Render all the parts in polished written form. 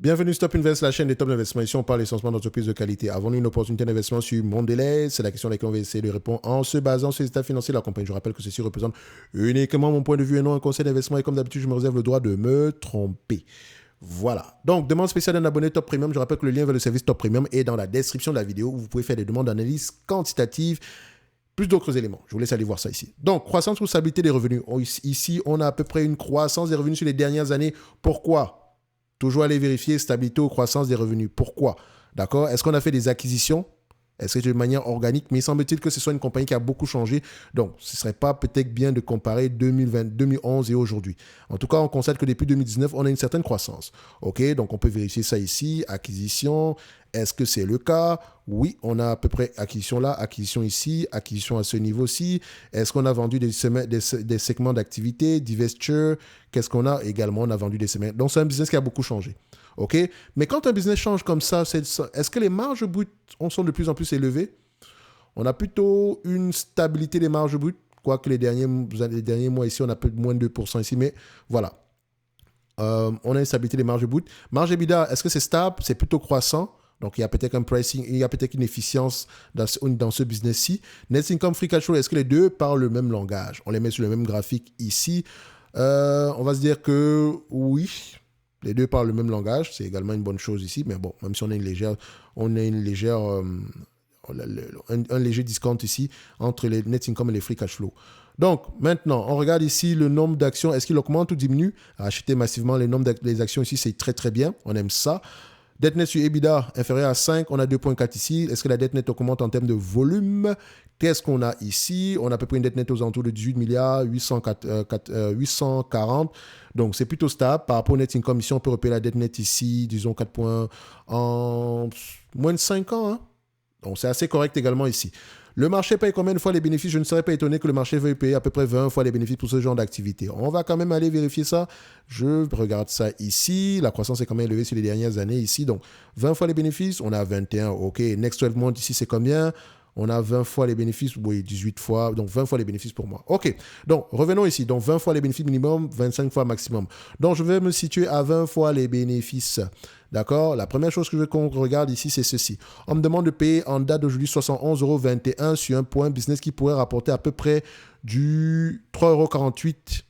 Bienvenue Stop Invest, la chaîne des top d'investissement. Ici, on parle essentiellement d'entreprises de qualité. Avons-nous une opportunité d'investissement sur Mondelez? C'est la question à laquelle on va essayer de répondre en se basant sur les états financiers de la compagnie. Je rappelle que ceci représente uniquement mon point de vue et non un conseil d'investissement. Et comme d'habitude, je me réserve le droit de me tromper. Voilà. Donc, demande spéciale d'un abonné Top Premium. Je rappelle que le lien vers le service Top Premium est dans la description de la vidéo où vous pouvez faire des demandes d'analyse quantitative, plus d'autres éléments. Je vous laisse aller voir ça ici. Donc, croissance ou stabilité des revenus. Ici, on a à peu près une croissance des revenus sur les dernières années. Pourquoi? Toujours aller vérifier stabilité ou croissance des revenus. Pourquoi? D'accord? Est-ce qu'on a fait des acquisitions? Est-ce que de manière organique? Mais il semble-t-il que ce soit une compagnie qui a beaucoup changé. Donc, ce ne serait pas peut-être bien de comparer 2020, 2011 et aujourd'hui. En tout cas, on constate que depuis 2019, on a une certaine croissance. OK? Donc, on peut vérifier ça ici. Acquisition. Est-ce que c'est le cas? Oui, on a à peu près acquisition là, acquisition ici, acquisition à ce niveau-ci. Est-ce qu'on a vendu des segments d'activité, divestiture? Qu'est-ce qu'on a également? On a vendu des segments. Donc, c'est un business qui a beaucoup changé. OK? Mais quand un business change comme ça, est-ce que les marges brutes sont de plus en plus élevées? On a plutôt une stabilité des marges brutes, quoique les derniers mois ici, on a peu de moins de 2% ici, mais voilà. On a une stabilité des marges brutes. Marge EBITDA, est-ce que c'est stable? C'est plutôt croissant. Donc, il y a peut-être un pricing, il y a peut-être une efficience dans ce business-ci. Net income, free cash flow, est-ce que les deux parlent le même langage? On les met sur le même graphique ici. On va se dire que oui, les deux parlent le même langage. C'est également une bonne chose ici. Mais bon, même si on a un léger discount ici entre les net income et les free cash flow. Donc, maintenant, on regarde ici le nombre d'actions. Est-ce qu'il augmente ou diminue? Acheter massivement les actions ici, c'est très, très bien. On aime ça. Dette nette sur EBITDA inférieure à 5, on a 2,4 ici. Est-ce que la dette nette augmente en termes de volume? Qu'est-ce qu'on a ici? On a à peu près une dette nette aux alentours de 18 milliards 840. Donc, c'est plutôt stable. Par rapport au net income, ici, on peut repérer la dette nette ici, disons 4 points en moins de 5 ans. Hein? Donc, c'est assez correct également ici. Le marché paye combien de fois les bénéfices? Je ne serais pas étonné que le marché veuille payer à peu près 20 fois les bénéfices pour ce genre d'activité. On va quand même aller vérifier ça. Je regarde ça ici. La croissance est quand même élevée sur les dernières années ici. Donc, 20 fois les bénéfices, on a 21. OK. Next 12 months ici, c'est combien? On a 20 fois les bénéfices, oui, 18 fois, donc 20 fois les bénéfices pour moi. OK, donc revenons ici. Donc 20 fois les bénéfices minimum, 25 fois maximum. Donc je vais me situer à 20 fois les bénéfices. D'accord? La première chose que je veux qu'on regarde ici, c'est ceci. On me demande de payer en date d'aujourd'hui 71,21 € sur un point business qui pourrait rapporter à peu près du 3,48 €.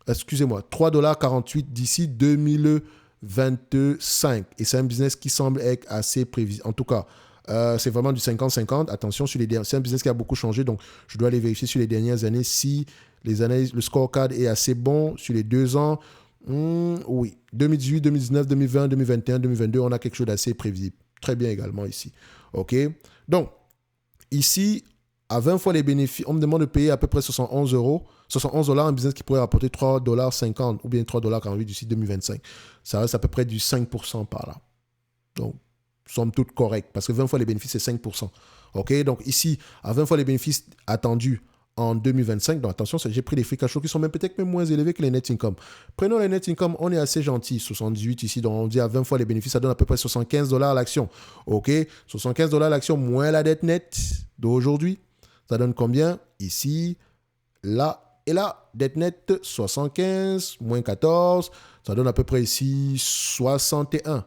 Excusez-moi, 3,48 $ d'ici 2025. Et c'est un business qui semble être assez prévisible. En tout cas, c'est vraiment du 50-50. Attention, c'est un business qui a beaucoup changé. Donc, je dois aller vérifier sur les dernières années si le scorecard est assez bon sur les 2 ans. Oui. 2018, 2019, 2020, 2021, 2022, on a quelque chose d'assez prévisible. Très bien également ici. OK? Donc, ici, à 20 fois les bénéfices, on me demande de payer à peu près 71 €. 71 $, un business qui pourrait rapporter 3,50 $ ou bien 3,48 $ d'ici 2025. Ça reste à peu près du 5% par là. Donc, somme toute correcte, parce que 20 fois les bénéfices, c'est 5%. OK? Donc ici, à 20 fois les bénéfices attendus en 2025, donc attention, j'ai pris les free cash flow qui sont peut-être même moins élevés que les net income. Prenons les net income, on est assez gentil, 78 ici, donc on dit à 20 fois les bénéfices, ça donne à peu près 75 $ l'action. OK? 75 $ l'action moins la dette nette d'aujourd'hui, ça donne combien? Ici, là et là. Dette nette, 75 moins 14, ça donne à peu près ici 61.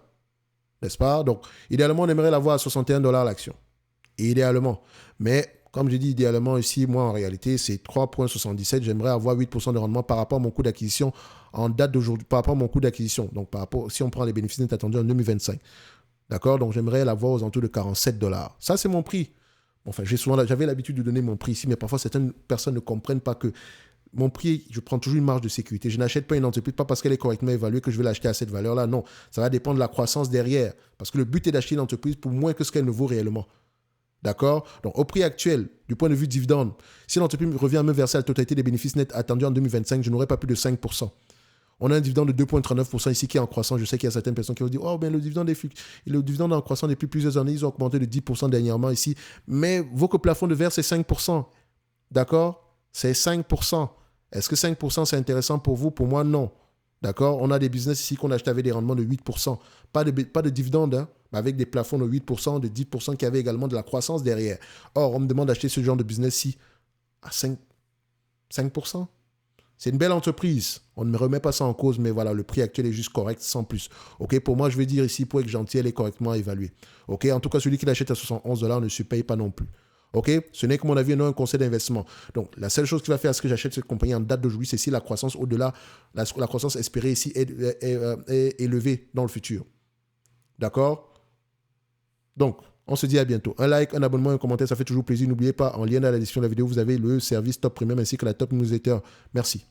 N'est-ce pas? Donc, idéalement, on aimerait l'avoir à 61 $ l'action. Idéalement. Mais, comme je dis, idéalement, ici, moi, en réalité, c'est 3,77. J'aimerais avoir 8% de rendement par rapport à mon coût d'acquisition en date d'aujourd'hui, par rapport à mon coût d'acquisition. Donc, si on prend les bénéfices nets attendus en 2025. D'accord? Donc, j'aimerais l'avoir aux alentours de 47 $. Ça, c'est mon prix. Enfin, j'avais l'habitude de donner mon prix ici, mais parfois, certaines personnes ne comprennent pas que mon prix, je prends toujours une marge de sécurité. Je n'achète pas une entreprise, pas parce qu'elle est correctement évaluée que je vais l'acheter à cette valeur-là. Non, ça va dépendre de la croissance derrière. Parce que le but est d'acheter une entreprise pour moins que ce qu'elle ne vaut réellement. D'accord? Donc, au prix actuel, du point de vue dividende, si l'entreprise revient à me verser la totalité des bénéfices nets attendus en 2025, je n'aurai pas plus de 5%. On a un dividende de 2,39% ici qui est en croissance. Je sais qu'il y a certaines personnes qui vont dire « Oh, ben le dividende en croissance depuis plusieurs années, ils ont augmenté de 10% dernièrement ici. » Mais vos plafonds de verre, c'est 5%. D'accord? C'est 5%. Est-ce que 5% c'est intéressant pour vous? Pour moi, non. D'accord? On a des business ici qu'on achetait avec des rendements de 8%. Pas de dividendes, hein, mais avec des plafonds de 8%, de 10% qui avaient également de la croissance derrière. Or, on me demande d'acheter ce genre de business-ci à 5%. C'est une belle entreprise. On ne me remet pas ça en cause, mais voilà, le prix actuel est juste correct, sans plus. OK, pour moi, je veux dire ici, pour être gentil, elle est correctement évaluée. OK, en tout cas, celui qui l'achète à 71 $ ne se paye pas non plus. OK, ce n'est que mon avis, non un conseil d'investissement. Donc, la seule chose qui va faire à ce que j'achète cette compagnie en date d'aujourd'hui, c'est si la croissance au-delà, la croissance espérée ici est élevée dans le futur. D'accord? Donc, on se dit à bientôt. Un like, un abonnement, un commentaire, ça fait toujours plaisir. N'oubliez pas, en lien dans la description de la vidéo, vous avez le service Top Premium ainsi que la Top Newsletter. Merci.